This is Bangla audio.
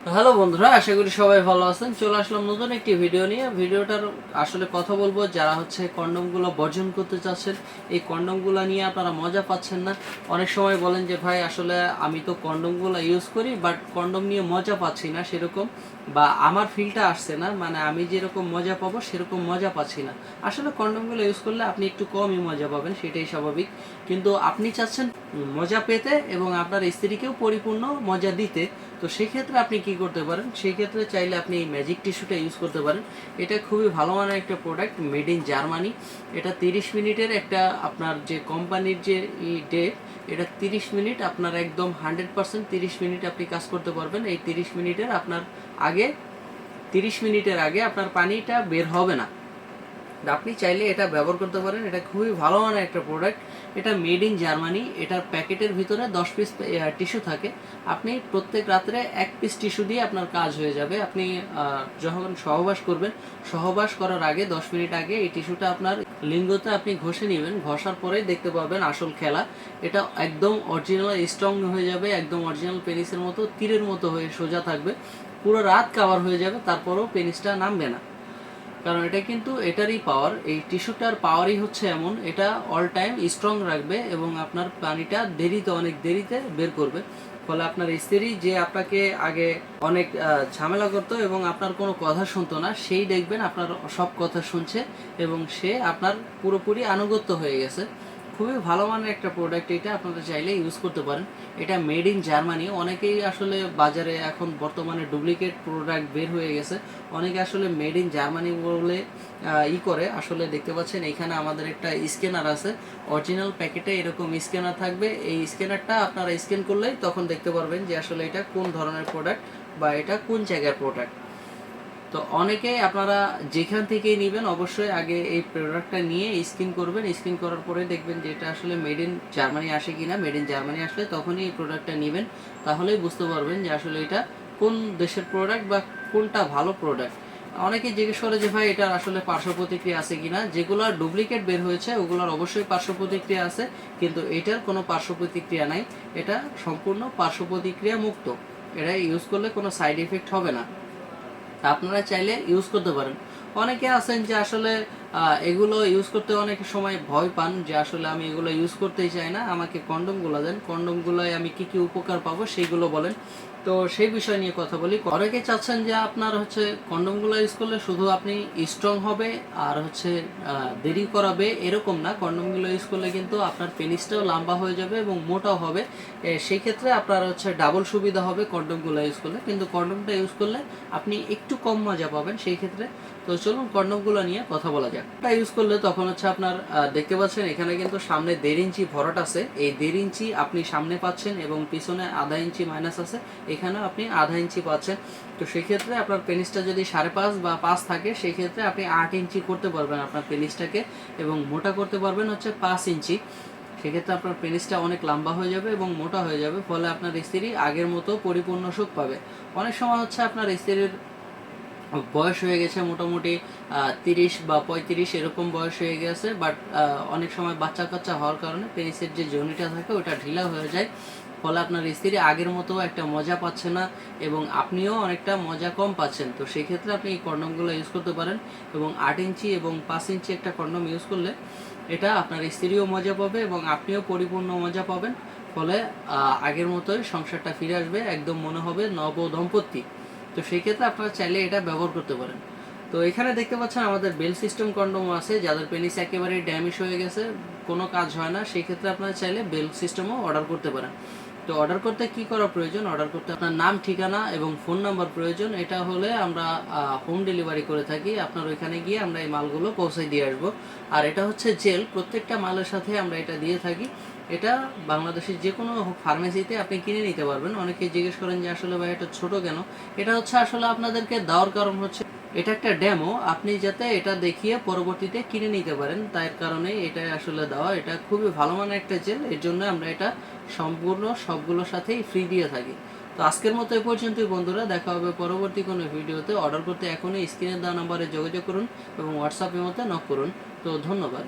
হ্যালো বন্ধুরা, আশা করি সবাই ভালো আছেন। চলে আসলাম নতুন একটি ভিডিও নিয়ে। ভিডিওটার আসলে কথা বলবো যারা কন্ডমগুলো বর্জন করতে চাচ্ছেন, এই কন্ডমগুলো নিয়ে আপনারা মজা পাচ্ছেন না। অনেক সময় বলেন যে ভাই আসলে আমি তো কন্ডমগুলো ইউজ করি বাট কন্ডম নিয়ে মজা পাচ্ছি না সেরকম, বা আমার ফিলটা আসছে না, মানে আমি যেরকম মজা পাবো সেরকম মজা পাচ্ছি না। আসলে কন্ডমগুলো ইউজ করলে আপনি একটু কমই মজা পাবেন, সেটাই স্বাভাবিক। কিন্তু আপনি চাচ্ছেন মজা পেতে এবং আপনার স্ত্রীকেও পরিপূর্ণ মজা দিতে। তো সেই ক্ষেত্রে আপনি কি করতে পারেন, সেই ক্ষেত্রে চাইলে আপনি এই ম্যাজিক টিস্যুটা ইউজ করতে পারেন। এটা খুবই ভালো মানের একটা প্রোডাক্ট, মেড ইন জার্মানি। এটা 30 মিনিটের একটা আপনার যে কোম্পানির যে ডেট, এটা 30 মিনিট আপনার একদম 100% 30 মিনিট আপনি কাজ করতে পারবেন। এই 30 মিনিটের আপনার আগে 30 মিনিটের আগে আপনার পানিটা বের হবে না। আপনি চাইলে এটা ব্যবহার করতে পারেন। এটা খুবই ভালো মানের একটা প্রোডাক্ট। এটা মেড ইন জার্মানি। এটার প্যাকেটের ভিতরে 10 পিস টিস্যু থাকে। আপনি প্রত্যেক রাত্রে 1 পিস টিস্যু দিয়ে আপনার কাজ হয়ে যাবে। আপনি যখন সহবাস করবেন, সহবাস করার আগে 10 মিনিট আগে এই টিস্যুটা আপনার লিঙ্গতে আপনি ঘষে নেবেন। ঘষার পরেই দেখতে পাবেন আসল খেলা। এটা একদম অরিজিনাল স্ট্রং হয়ে যাবে, একদম অরিজিনাল পেনিসের মতো তীরের মতো হয়ে সোজা থাকবে। পুরো রাত কাভার হয়ে যাবে, তারপরেও পেনিসটা নামবে না। কারণ এটা কিন্তু এটারই পাওয়ার, এই টিস্যুটার পাওয়ারই হচ্ছে এমন, এটা অল টাইম স্ট্রং রাখবে এবং আপনার পানিটা অনেক দেরিতে বের করবে। ফলে আপনার স্ত্রী যে আপনাকে আগে অনেক ঝামেলা করতো এবং আপনার কোনো কথা শুনতো না, সেই দেখবেন আপনার সব কথা শুনছে এবং সে আপনার পুরোপুরি আনুগত্য হয়ে গেছে। খুবই ভালো মানের একটা প্রোডাক্ট, এটা আপনারা চাইলে ইউজ করতে পারেন। এটা মেড ইন জার্মানি। অনেকেই আসলে বাজারে এখন বর্তমানে ডুপ্লিকেট প্রোডাক্ট বের হয়ে গেছে, অনেকে আসলে মেড ইন জার্মানি বলে করে। আসলে দেখতে পাচ্ছেন এখানে আমাদের একটা স্ক্যানার আছে, অরিজিনাল প্যাকেটে এরকম স্ক্যানার থাকবে। এই স্ক্যানারটা আপনারা স্ক্যান করলেই তখন দেখতে পারবেন যে আসলে এটা কোন ধরনের প্রোডাক্ট বা এটা কোন জায়গার প্রোডাক্ট। তো অনেকেই আপনারা যেখান থেকেই নেবেন অবশ্যই আগে এই প্রোডাক্টটা নিয়ে স্ক্রিন করবেন। স্ক্রিন করার পরে দেখবেন যে এটা আসলে মেড ইন জার্মানি আসে কিনা। মেড ইন জার্মানি আসলে তখনই এই প্রোডাক্টটা নেবেন, তাহলেই বুঝতে পারবেন যে আসলে এটা কোন দেশের প্রোডাক্ট বা কোনটা ভালো প্রোডাক্ট। অনেকেই জিজ্ঞেস করে যে ভাই এটার আসলে পার্শ্ব প্রতিক্রিয়া আছে কিনা। যেগুলো ডুপ্লিকেট বের হয়েছে ওগুলোর অবশ্যই পার্শ্ব প্রতিক্রিয়া আছে, কিন্তু এটার কোনো পার্শ্ব প্রতিক্রিয়া নাই। এটা সম্পূর্ণ পার্শ্ব প্রতিক্রিয়া মুক্ত। এটা ইউজ করলে কোনো সাইড এফেক্ট হবে না। আপনারা চাইলে ইউজ করতে পারেন। অনেকে আছেন যে আসলে এগুলো ইউজ করতে অনেক সময় ভয় পান যে আসলে আমি এগুলো ইউজ করতেই চাই না, আমাকে কন্ডমগুলো দেন, কন্ডমগুলোয় আমি কি কি উপকার পাবো সেইগুলো বলেন। তো সেই বিষয় নিয়ে কথা বলি। অনেকে চাচ্ছেন যে আপনার কন্ডমগুলো ইউজ করলে শুধু আপনি স্ট্রং হবে আর দেরি করাবে, এরকম না। কন্ডমগুলো ইউজ করলে কিন্তু আপনার পেনিসটাও লম্বা হয়ে যাবে এবং মোটাও হবে। সেই ক্ষেত্রে আপনার ডাবল সুবিধা হবে কন্ডমগুলো ইউজ করলে। কিন্তু কন্ডমটা ইউজ করলে আপনি একটু কম মজা পাবেন সেই ক্ষেত্রে। তো চলুন কন্ডমগুলো নিয়ে কথা বলা যাক। এটা ইউজ করলে তখন আপনার দেখতে পাচ্ছেন এখানে কিন্তু সামনে 1.5 ইঞ্চি ভরাট আছে। এই 1.5 ইঞ্চি আপনি সামনে পাচ্ছেন এবং পিছনে আধা ইঞ্চি মাইনাস আছে, এখানেও আপনি আধা ইঞ্চি পাচ্ছেন। তো সেই ক্ষেত্রে আপনার পেনিসটা যদি 5.5 বা 5 থাকে, সেই ক্ষেত্রে আপনি 8 ইঞ্চি করতে পারবেন আপনার পেনিসটাকে, এবং মোটা করতে পারবেন 5 ইঞ্চি। সেক্ষেত্রে আপনার পেনিসটা অনেক লম্বা হয়ে যাবে এবং মোটা হয়ে যাবে। ফলে আপনার স্ত্রী আগের মতো পরিপূর্ণ সুখ পাবে। অনেক সময় আপনার স্ত্রীর বয়স হয়ে গেছে মোটামুটি 30 বা 35 এরকম বয়স হয়ে গেছে, বাট অনেক সময় বাচ্চা কাচ্চা হওয়ার কারণে পেনিসের যে জনিটা থাকে ওটা ঢিলা হয়ে যায়। ফলে আপনার স্ত্রী আগের মতো একটা মজা পাচ্ছে না এবং আপনিও অনেকটা মজা কম পাচ্ছেন। তো সেই ক্ষেত্রে আপনি এই কন্ডমগুলো ইউজ করতে পারেন এবং 8 ইঞ্চি এবং 5 ইঞ্চি একটা কন্ডম ইউজ করলে এটা আপনার স্ত্রীও মজা পাবে এবং আপনিও পরিপূর্ণ মজা পাবেন। ফলে আগের মতোই সংসারটা ফিরে আসবে, একদম মনে হবে নব দম্পতি। তো সেই ক্ষেত্রে আপনারা চাইলে এটা ব্যবহার করতে পারেন। তো এখানে দেখতে পাচ্ছেন আমাদের বেল সিস্টেম কন্ডোমও আছে, যাদের পেনিস একেবারে ড্যামেজ হয়ে গেছে, কোনো কাজ হয় না, সেই ক্ষেত্রে আপনারা চাইলে বেল সিস্টেমও অর্ডার করতে পারেন। তো অর্ডার করতে কি করা প্রয়োজন, অর্ডার করতে আপনার নাম, ঠিকানা এবং ফোন নাম্বার প্রয়োজন। এটা হলে আমরা হোম ডেলিভারি করে থাকি, আপনার ওইখানে গিয়ে আমরা এই মালগুলো পৌঁছে দিয়ে আসবো। আর এটা জেল, প্রত্যেকটা মালের সাথে আমরা এটা দিয়ে থাকি। এটা বাংলাদেশের যে কোনো ফার্মেসিতে আপনি কিনে নিতে পারবেন। অনেকে জিজ্ঞেস করেন যে আসলে ভাই এটা ছোট কেন। এটা আসলে আপনাদেরকে দেওয়ার কারণ এটা একটা ডেমো, আপনি যাতে এটা দেখিয়ে পরবর্তীতে কিনে নিতে পারেন, তাই কারণে এটা আসলে দেওয়া। এটা খুবই ভালো মানের একটা জেল, এর জন্য আমরা এটা সম্পূর্ণ সবগুলোর সাথেই ফ্রি দিয়ে থাকি। তো আজকের মতো এ পর্যন্তই বন্ধুরা, দেখা হবে পরবর্তী কোনো ভিডিওতে। অর্ডার করতে এখনই স্ক্রিনে দেওয়া নাম্বারে যোগাযোগ করুন এবং হোয়াটসঅ্যাপের মধ্যে নক করুন। তো ধন্যবাদ।